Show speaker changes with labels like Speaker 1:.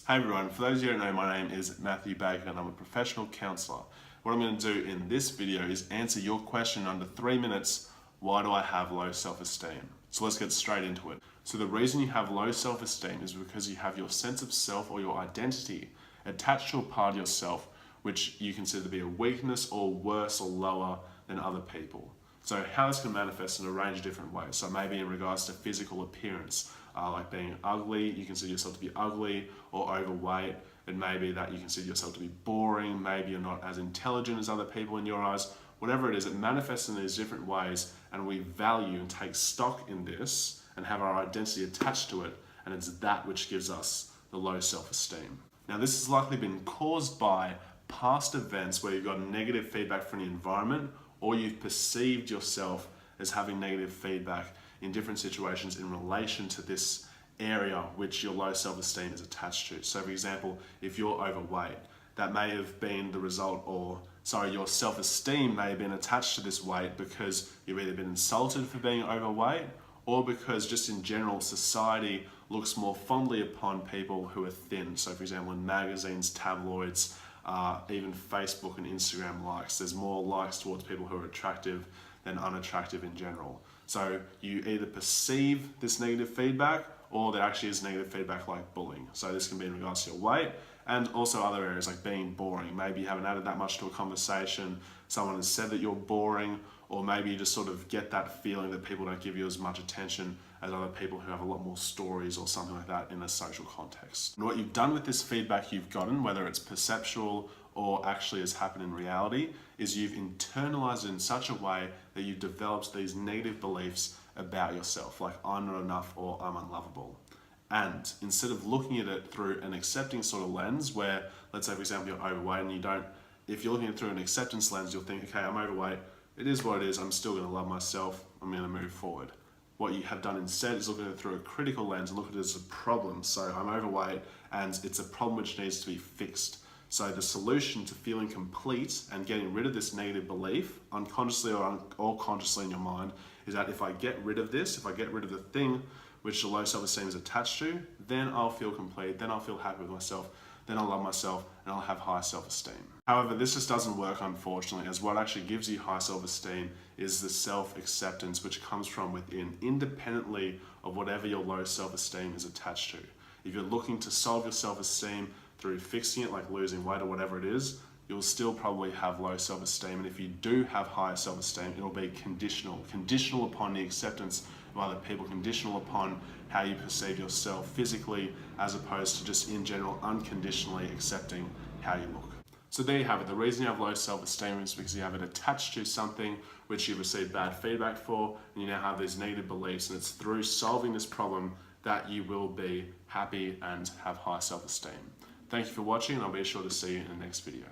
Speaker 1: Hey everyone, for those of you who don't know, my name is Matthew Baker and I'm a professional counsellor. What I'm going to do in this video is answer your question in under 3 minutes, why do I have low self-esteem? So let's get straight into it. So the reason you have low self-esteem is because you have your sense of self or your identity attached to a part of yourself which you consider to be a weakness or worse or lower than other people. So how this can manifest in a range of different ways. So maybe in regards to physical appearance, like being ugly, you consider yourself to be ugly or overweight. It may be that you consider yourself to be boring, maybe you're not as intelligent as other people in your eyes. Whatever it is, it manifests in these different ways and we value and take stock in this and have our identity attached to it, and it's that which gives us the low self-esteem. Now this has likely been caused by past events where you've got negative feedback from the environment, or you've perceived yourself as having negative feedback in different situations in relation to this area which your low self-esteem is attached to. So for example, if you're overweight, that may have been the result, your self-esteem may have been attached to this weight because you've either been insulted for being overweight, or because just in general society looks more fondly upon people who are thin. So for example, in magazines, tabloids, even Facebook and Instagram likes, there's more likes towards people who are attractive than unattractive in general. So you either perceive this negative feedback, or there actually is negative feedback like bullying. So this can be in regards to your weight and also other areas like being boring. Maybe you haven't added that much to a conversation, someone has said that you're boring, or maybe you just sort of get that feeling that people don't give you as much attention as other people who have a lot more stories or something like that in a social context. And what you've done with this feedback you've gotten, whether it's perceptual or actually has happened in reality, is you've internalized it in such a way that you've developed these negative beliefs about yourself, like I'm not enough or I'm unlovable. And instead of looking at it through an accepting sort of lens where, let's say for example, you're overweight and if you're looking at it through an acceptance lens, you'll think, okay, I'm overweight, it is what it is, I'm still gonna love myself, I'm gonna move forward. What you have done instead is look at it through a critical lens and look at it as a problem. So I'm overweight and it's a problem which needs to be fixed. So the solution to feeling complete and getting rid of this negative belief, unconsciously or consciously in your mind, is that if I get rid of this, if I get rid of the thing which the low self-esteem is attached to, then I'll feel complete, then I'll feel happy with myself, then I'll love myself, and I'll have high self-esteem. However, this just doesn't work, unfortunately, as what actually gives you high self-esteem is the self-acceptance which comes from within, independently of whatever your low self-esteem is attached to. If you're looking to solve your self-esteem through fixing it, like losing weight or whatever it is, you'll still probably have low self-esteem. And if you do have high self-esteem, it'll be conditional upon the acceptance of other people, conditional upon how you perceive yourself physically, as opposed to just in general unconditionally accepting how you look. So there you have it. The reason you have low self-esteem is because you have it attached to something which you received bad feedback for, and you now have these negative beliefs, and it's through solving this problem that you will be happy and have high self-esteem. Thank you for watching, and I'll be sure to see you in the next video.